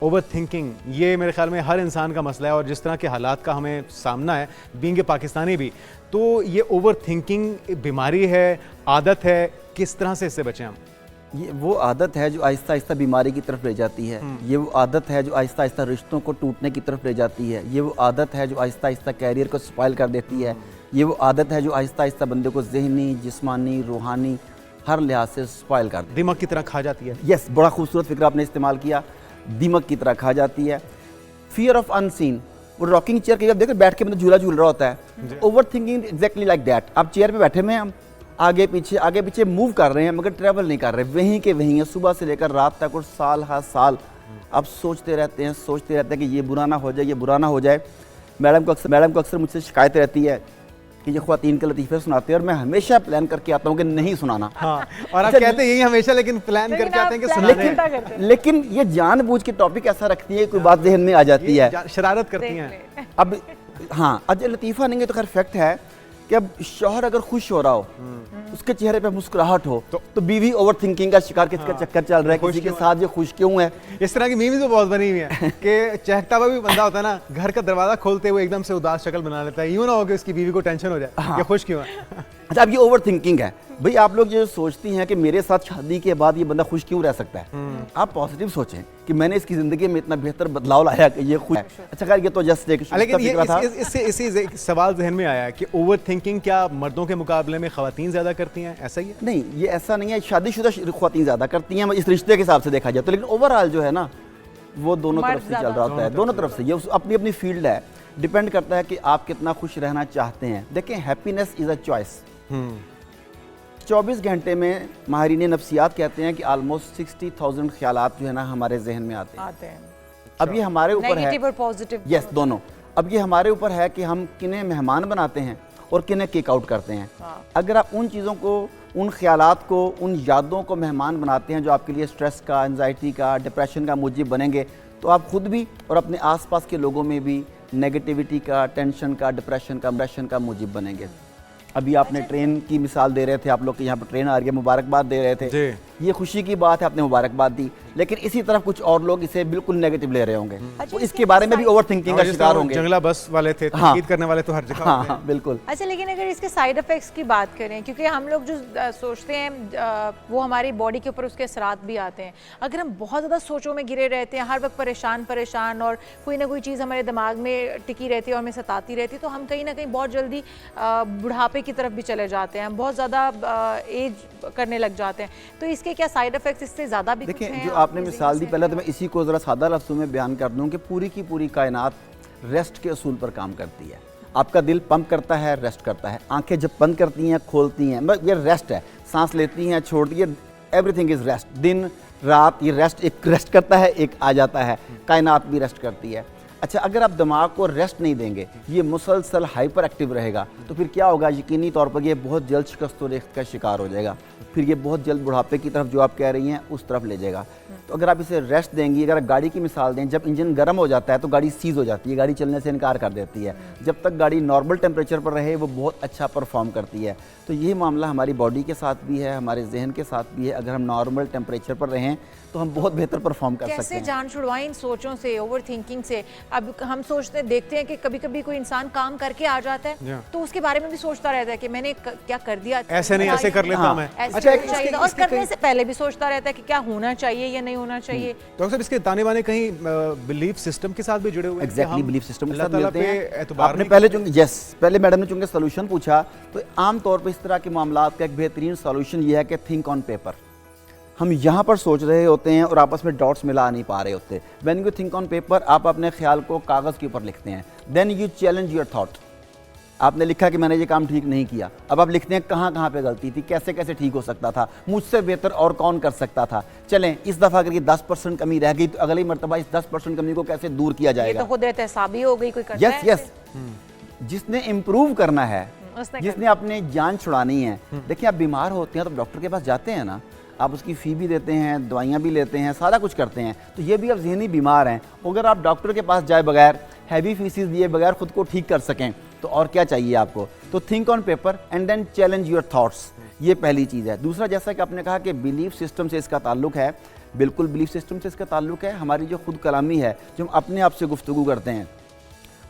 Over thinking ये मेरे ख्याल में हर इंसान का मसला है, और जिस तरह के हालात का हमें सामना है बीइंग ए पाकिस्तानी भी, तो ये ओवर थिंकिंग बीमारी है, आदत है, किस तरह से इससे बचें हम? ये वो आदत है जो आहिस्ता आहिस्ता बीमारी की तरफ ले जाती है। ये वो आदत है जो आहिस्ता आहिस्ता रिश्तों को टूटने की तरफ ले जाती है। ये वो आदत है जो आहिस्ता आहिस्ता कैरियर को स्पॉइल कर देती है। ये वो आदत है जो आहिस्ता आहिस्ता बंदे को ज़हनी, जिस्मानी, रूहानी हर लिहाज से स्पॉइल कर देती है। दिमाग की तरह खा जाती है। यस, बड़ा खूबसूरत फिक्र आपने इस्तेमाल किया, दीमक की तरह खा जाती है। फियर ऑफ अनसीन, वो रॉकिंग चेयर की देखो बैठ के मतलब झूला झूल रहा होता है। Over thinking exactly like that. आप चेयर पे बैठे हुए हैं, हम आगे पीछे मूव कर रहे हैं मगर ट्रैवल नहीं कर रहे, वहीं के वहीं है सुबह से लेकर रात तक, और साल हर साल आप सोचते रहते हैं कि ये बुरा ना हो जाए, ये बुरा ना हो जाए। मैडम को अक्सर मुझसे शिकायत रहती है कि ये ख्वातीन के लतीफ़े सुनाते हैं, और मैं हमेशा प्लान करके आता हूँ कि नहीं सुनाना। हाँ, और आप कहते हैं यही हमेशा, लेकिन प्लान करके आते हैं कि सुनाने। लेकिन ये जानबूझ के टॉपिक ऐसा रखती है, कोई बात जहन में आ जाती है, शरारत करती हैं। अब हाँ, अजय लतीफ़ा नहीं है तो खैर फैक्ट है कि अब शौहर अगर खुश हो रहा हो, उसके चेहरे पे मुस्कुराहट हो, तो बीवी ओवर थिंकिंग का शिकार, किसका चक्कर चल रहा है, किसी के साथ ये खुश क्यों है। इस तरह की मीम्स तो बहुत बनी हुई है कि चहकता हुआ भी बंदा होता है ना, घर का दरवाजा खोलते हुए एकदम से उदास शक्ल बना लेता है, यूं ना हो कि उसकी बीवी को टेंशन हो जाए ये खुश क्यों है। अच्छा, अब ये ओवर थिंकिंग है भाई। आप लोग ये सोचती हैं कि मेरे साथ शादी के बाद ये बंदा खुश क्यों रह सकता है। आप पॉजिटिव सोचें कि मैंने इसकी जिंदगी में इतना बेहतर बदलाव लाया कि ये खुश है। अच्छा खैर, ये तो जस्ट एक लेकिन इससे सवाल जहन में आया कि ओवर थिंकिंग क्या मर्दों के मुकाबले में खवातीन ज्यादा करती हैं, ऐसा ही है? नहीं, ये ऐसा नहीं है। शादीशुदा खवातीन ज्यादा करती हैं इस रिश्ते के हिसाब से देखा जाए तो, लेकिन ओवरऑल जो है ना वो दोनों तरफ से चल रहा होता है, दोनों तरफ से। ये अपनी अपनी फील्ड है, डिपेंड करता है कि आप कितना खुश रहना चाहते हैं। देखें, हैप्पीनेस इज अ चॉइस। 24 घंटे में माहिरीन नफ्सियात कहते हैं कि ऑलमोस्ट 60,000 ख्यालात जो है ना हमारे जहन में आते हैं। अब ये हमारे ऊपर है, नेगेटिव और पॉजिटिव, यस दोनों। अब ये हमारे ऊपर है कि हम किन्हें मेहमान बनाते हैं और किन्हें किक आउट करते हैं। अगर आप उन चीज़ों को, उन ख्यालात को, उन यादों को मेहमान बनाते हैं जो आपके लिए स्ट्रेस का, एंजाइटी का, डिप्रेशन का मूजिब बनेंगे, तो आप खुद भी और अपने आसपास के लोगों में भी नेगेटिविटी का, टेंशन का, डिप्रेशन का मूजिब बनेंगे। अभी आपने ट्रेन की मिसाल दे रहे थे, आप लोग के यहाँ पर ट्रेन आ रही है, मुबारकबाद दे रहे थे, ये खुशी की बात है, आपने मुबारकबाद दी, लेकिन इसी तरफ कुछ और लोग इसे बिल्कुल नेगेटिव ले रहे होंगे। तो इसके बारे में भी ओवर थिंकिंग का शिकार होंगे। जंगला बस वाले थे, तनकीद करने वाले तो हर जगह। हाँ, बिल्कुल। अच्छा, लेकिन अगर इसके साइड इफेक्ट्स की बात करें, क्योंकि हम लोग जो सोचते हैं वो हमारी बॉडी के ऊपर उसके असरात भी आते हैं। अगर हम बहुत ज़्यादा सोचों में घिरे रहते हैं, हर वक्त परेशान और कोई ना कोई चीज़ हमारे दिमाग में टिकी रहती है और हमें सताती रहती है, तो हम कहीं ना कहीं बहुत जल्दी बुढ़ापे की तरफ भी चले जाते हैं, बहुत ज़्यादा एज करने लग जाते हैं। तो इसके क्या साइड इफेक्ट्स इससे ज़्यादा भी कुछ हैं? जो आपने मिसाल दी, पहले तो मैं इसी को ज़रा सादा लफ्ज़ों में बयान कर दूं कि पूरी की पूरी कायनात रेस्ट के असूल पर काम करती है। आपका दिल पंप करता है, रेस्ट करता है, आंखें जब बंद करती हैं, खोलती हैं, ये रेस्ट है। सांस लेती हैं, छोड़ती है, एवरीथिंग इज़ रेस्ट। दिन रात ये रेस्ट, एक रेस्ट करता है, एक आ जाता है। कायनात भी रेस्ट करती है। अच्छा, अगर आप दिमाग को रेस्ट नहीं देंगे, ये मुसलसल हाइपर एक्टिव रहेगा, तो फिर क्या होगा? यकीनी तौर पर ये बहुत जल्द शिकस्त और रेख्त का शिकार हो जाएगा। फिर ये बहुत जल्द बुढ़ापे की तरफ, जो आप कह रही हैं, उस तरफ ले जाएगा। तो अगर आप इसे रेस्ट देंगी, अगर गाड़ी की मिसाल दें, जब इंजन गर्म हो जाता है तो गाड़ी सीज हो जाती है, गाड़ी चलने से इनकार कर देती है। जब तक गाड़ी नॉर्मल टेम्परेचर पर रहे, वो बहुत अच्छा परफॉर्म करती है। तो ये मामला हमारी बॉडी के साथ भी है, हमारे जहन के साथ भी है। अगर हम नॉर्मल टेम्परेचर पर रहें तो हम बहुत बेहतर परफॉर्म कर सकते हैं। कैसे जान छुड़वाएं इन सोचों से, ओवर थिंकिंग से? अब हम सोचते देखते हैं कि कभी कभी कोई इंसान काम करके आ जाता है तो उसके बारे में भी सोचता रहता है कि मैंने क्या कर दिया, ऐसे नहीं ऐसे कर लेता मैं। अच्छा, और करने से पहले भी सोचता रहता है कि क्या होना चाहिए या नहीं होना चाहिए। तो अक्सर इसके ताने बाने कहीं बिलीफ सिस्टम के साथ भी जुड़े हुए हैं। एग्जैक्टली, बिलीफ सिस्टम के साथ मिलते हैं। आपने पहले मैडम ने चूंकि सोल्यूशन पूछा, तो आम तौर पर इस तरह के मामला का एक बेहतरीन सोल्यूशन ये है कि थिंक ऑन पेपर। हम यहाँ पर सोच रहे होते हैं और आपस में डॉट्स मिला नहीं पा रहे होते। When you think on paper, आप अपने ख्याल को कागज़ के ऊपर लिखते हैं। Then you challenge your thought. आपने लिखा कि मैंने ये काम ठीक नहीं किया, अब आप लिखते हैं कहाँ कहाँ पे गलती थी, कैसे कैसे ठीक हो सकता था, मुझसे बेहतर और कौन कर सकता था। चलें, इस दफ़ा अगर ये 10% कमी रह गई तो अगली मरतबा इस 10% कमी को कैसे दूर किया जाएगा। ये तो खुद एहतसाबी हो गई, कोई करता है। यस, जिसने इम्प्रूव करना है, जिसने अपनी जान छुड़ानी है। देखिए, आप बीमार होते हैं तो डॉक्टर के पास जाते हैं ना, आप उसकी फ़ी भी देते हैं, दवाइयाँ भी लेते हैं, सारा कुछ करते हैं। तो ये भी आप ज़हनी बीमार हैं। अगर आप डॉक्टर के पास जाए बगैर, हैवी फीसिस दिए बगैर खुद को ठीक कर सकें, तो और क्या चाहिए आपको? तो think on paper and then challenge your thoughts. ये पहली चीज़ है। दूसरा, जैसा कि आपने कहा कि बिलीफ सिस्टम से इसका ताल्लुक है, बिल्कुल बिलीफ सिस्टम से इसका ताल्लुक है। हमारी जो खुद कलामी है, जो हम अपने आप से गुफ्तगू करते हैं,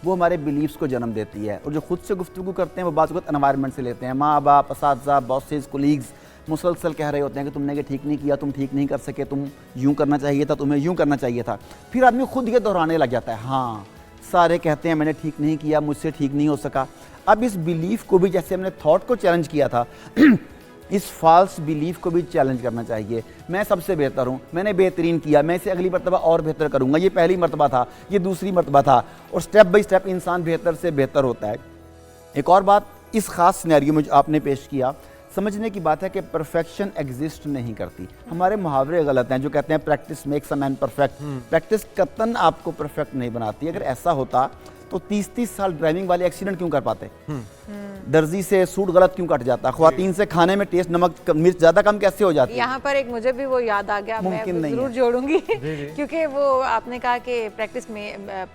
वो हमारे बिलीव्स को जन्म देती है। और जो खुद से गुफ्तगू करते हैं वो बात एनवायरनमेंट से लेते हैं। माँ बाप, असातिज़ा, बॉसेस, कोलीग्स मुसलसल कह रहे होते हैं कि तुमने ये ठीक नहीं किया, तुम ठीक नहीं कर सके, तुम यूँ करना चाहिए था, तुम्हें यूँ करना चाहिए था। फिर आदमी खुद ये दोहराने लग जाता है, हाँ सारे कहते हैं मैंने ठीक नहीं किया, मुझसे ठीक नहीं हो सका। अब इस बिलीफ को भी, जैसे हमने थॉट को चैलेंज किया था इस फॉल्स बिलीफ को भी चैलेंज करना चाहिए। मैं सबसे बेहतर हूँ, मैंने बेहतरीन किया, मैं इसे अगली मरतबा और बेहतर करूँगा, ये पहली मरतबा था, ये दूसरी मरतबा था, और स्टेप बाई स्टेप इंसान बेहतर से बेहतर होता है। एक और बात इस ख़ास सिनेरियो में जो आपने पेश किया, समझने की बात है कि परफेक्शन एग्जिस्ट नहीं करती। हमारे मुहावरे गलत हैं जो कहते हैं practice makes a man perfect. Practice कतन आपको परफेक्ट नहीं बनाती। अगर ऐसा होता तो 30-30 साल ड्राइविंग वाले एक्सीडेंट क्यों कर पाते? दर्जी से सूट गलत क्यों कट जाता? ख्वातीन से खाने में टेस्ट नमक मिर्च ज़्यादा कम कैसे हो जाती है? यहाँ पर एक मुझे भी वो याद आ गया, मुमकिन मैं नहीं जरूर है। जोड़ूंगी क्योंकि वो आपने कहा कि प्रैक्टिस में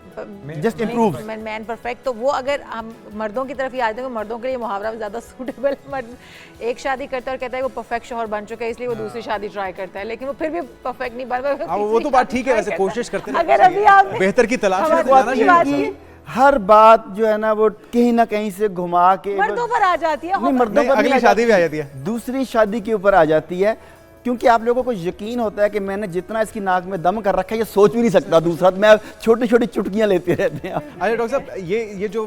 Just improves. मैन परफेक्ट, तो वो अगर हम मर्दों की तरफ ही आते हैं, मर्दों के लिए मुहावरा ज़्यादा सूटेबल। मर्द एक शादी करता है और कहता है वो परफेक्ट शौहर बन चुका है इसलिए वो दूसरी शादी ट्राई करता है, लेकिन वो फिर भी परफेक्ट नहीं बन पाता। हाँ, वो तो बात ठीक है, वैसे कोशिश करते रहना अगर अभी चाहिए। आप बेहतर की तलाश में हमारी जाना बात चाहिए। की हर बात जो है ना वो कहीं ना कहीं से घुमा के मर्दों पर आ जाती है, नहीं, मर्दों नहीं, पर अगली नहीं शादी भी आ जाती है। दूसरी शादी के ऊपर आ जाती है, क्योंकि आप लोगों को यकीन होता है कि मैंने जितना इसकी नाक में दम कर रखा है ये सोच भी नहीं सकता दूसरा। मैं छोटी छोटी चुटकियां लेते रहते हैं। अच्छा डॉक्टर साहब, ये जो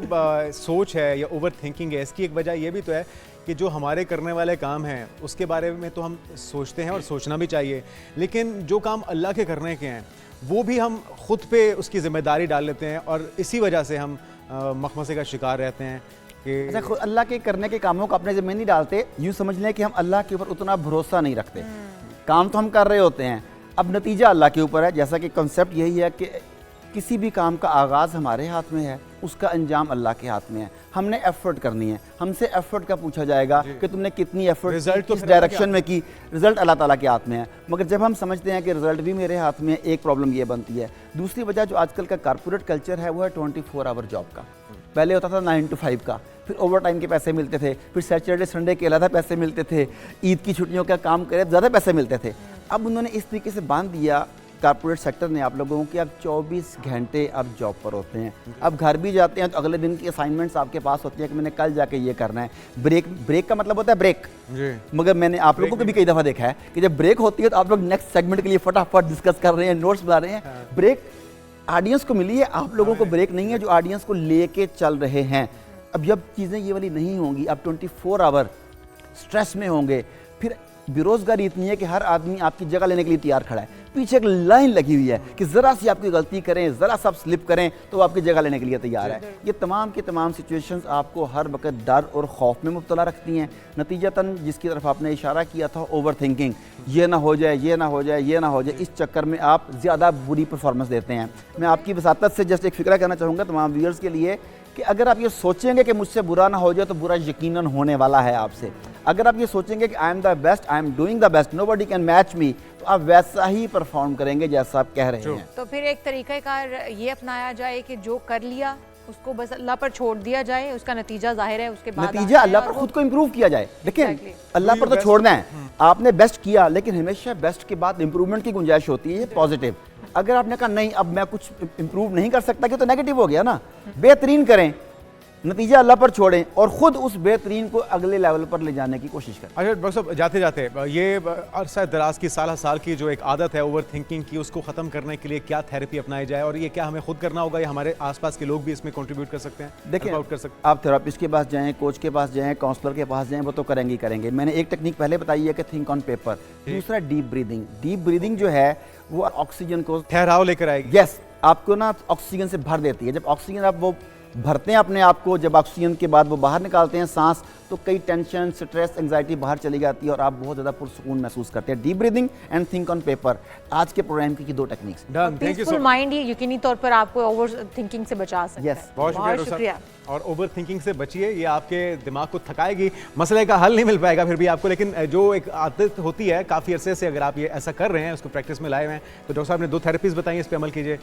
सोच है या ओवर थिंकिंग है, इसकी एक वजह ये भी तो है कि जो हमारे करने वाले काम हैं उसके बारे में तो हम सोचते हैं और सोचना भी चाहिए, लेकिन जो काम अल्लाह के करने के हैं वो भी हम खुद पे उसकी जिम्मेदारी डाल लेते हैं, और इसी वजह से हम मखमसे का शिकार रहते हैं कि अच्छा, खुद अल्लाह के करने के कामों को अपने ज़िम्मे नहीं डालते। यूँ समझ लें कि हम अल्लाह के ऊपर उतना भरोसा नहीं रखते। काम तो हम कर रहे होते हैं, अब नतीजा अल्लाह के ऊपर है। जैसा कि कॉन्सेप्ट यही है कि किसी भी काम का आगाज़ हमारे हाथ में है, उसका अंजाम अल्लाह के हाथ में है। हमने एफर्ट करनी है, हमसे एफर्ट का पूछा जाएगा कि तुमने कितनी एफर्ट रिजल्ट तो किस फिर अल्लाह के डायरेक्शन में की। रिजल्ट अल्लाह ताला के हाथ में है। मगर जब हम समझते हैं कि रिजल्ट भी मेरे हाथ में है, एक प्रॉब्लम ये बनती है। दूसरी वजह जो आजकल का कारपोरेट कल्चर है वो है 24 आवर जॉब का। पहले होता था 9 to 5 का, फिर ओवर टाइम के पैसे मिलते थे, फिर सैटरडे संडे के अलग पैसे मिलते थे, ईद की छुट्टियों का काम करे ज़्यादा पैसे मिलते थे। अब उन्होंने इस तरीके से बांध दिया कारपोरेट सेक्टर ने आप लोगों को कि आप 24 घंटे अब जॉब पर होते हैं। अब घर भी जाते हैं तो अगले दिन की असाइनमेंट्स आपके पास होती है कि मैंने कल जाके ये करना है। ब्रेक का मतलब होता है ब्रेक। जी। मगर मैंने आप लोगों को भी कई दफ़ा देखा है कि जब ब्रेक होती है तो आप लोग नेक्स्ट सेगमेंट के लिए फटाफट डिस्कस कर रहे हैं, नोट्स बना रहे हैं। ब्रेक ऑडियंस को मिली है, आप लोगों को ब्रेक नहीं है जो ऑडियंस को लेके चल रहे हैं। अब जब चीज़ें ये वाली नहीं होंगी, आप 24 आवर स्ट्रेस में होंगे, फिर बेरोजगारी इतनी है कि हर आदमी आपकी जगह लेने के लिए तैयार खड़ा है। पीछे एक लाइन लगी हुई है कि ज़रा सी आपकी गलती करें, ज़रा सा स्लिप करें तो वो आपकी जगह लेने के लिए तैयार है। ये तमाम की तमाम सिचुएशंस आपको हर वक्त डर और खौफ में मुब्तला रखती हैं। नतीजतन जिसकी तरफ आपने इशारा किया था, ओवर थिंकिंग, ये ना हो जाए, ये ना हो जाए, ये ना हो जाए, इस चक्कर में आप ज़्यादा बुरी परफॉर्मेंस देते हैं। मैं आपकी वसातत से जस्ट एक फ़िक्रा कहना चाहूँगा तमाम व्यूअर्स के लिए कि अगर आप ये सोचेंगे कि मुझसे बुरा ना हो जाए तो बुरा यकीनन होने वाला है आपसे। अगर आप ये सोचेंगे कि I am the best, I am doing the best, nobody can match me, तो आप वैसा ही परफॉर्म करेंगे जैसा आप कह रहे हैं। तो फिर एक तरीक़ाकार ये अपनाया जाए कि जो कर लिया उसको बस अल्लाह पर छोड़ दिया जाए, उसका नतीजा जाहिर है, उसके बाद नतीजा अल्लाह पर खुद को इम्प्रूव किया जाए। देखिए अल्लाह पर तो छोड़ना है, आपने बेस्ट किया, लेकिन हमेशा बेस्ट के बाद इम्प्रूवमेंट की गुंजाइश होती है, पॉजिटिव। अगर आपने कहा नहीं अब मैं कुछ इम्प्रूव नहीं कर सकता कि तो नेगेटिव हो गया ना। बेहतरीन करें, नतीजा अल्लाह पर छोड़ें और खुद उस बेहतरीन को अगले लेवल पर ले जाने की कोशिश करें। अच्छा डॉक्टर साहब, जाते जाते ये अरसा दराज की साल की जो एक आदत है ओवर थिंकिंग की, उसको ख़त्म करने के लिए क्या थेरेपी अपनाई जाए, और ये क्या हमें खुद करना होगा या हमारे आसपास के लोग भी इसमें कंट्रीब्यूट कर सकते हैं? देखिए, help out कर सकते आप थेरापिस्ट के पास जाएं, कोच के पास जाएं, काउंसलर के पास जाएं, वो तो करेंगे ही करेंगे। मैंने एक टेक्निक पहले बताई है कि थिंक ऑन पेपर। दूसरा डीप ब्रीदिंग। डीप ब्रीदिंग जो है वो ऑक्सीजन को ठहराव लेकर आएगी। यस, आपको ना ऑक्सीजन से भर देती है। जब ऑक्सीजन आप वो भरते हैं अपने आप को, जब ऑक्सीजन के बाद वो बाहर निकालते हैं सांस, तो कई टेंशन, स्ट्रेस, एंजाइटी बाहर चली जाती है और आप बहुत ज़्यादा पुरसुकून महसूस करते हैं। Deep breathing and think on paper, आज के प्रोग्राम की 2 techniques. Done, thank you peaceful mind ही यकीनी तौर पर आपको ओवर थिंकिंग से बचा सकता है। यस, बहुत बहुत शुक्रिया शुक्रिया। और ओवर थिंकिंग से बचिए, ये आपके दिमाग को थकाएगी, मसले का हल नहीं मिल पाएगा फिर भी आपको, लेकिन जो एक आदत होती है काफ़ी अरसे से, अगर आप ये ऐसा कर रहे हैं, उसको प्रैक्टिस में लाए हुए हैं, तो डॉक्टर साहब ने 2 थेरेपीज बताई, इस पर अमल कीजिए।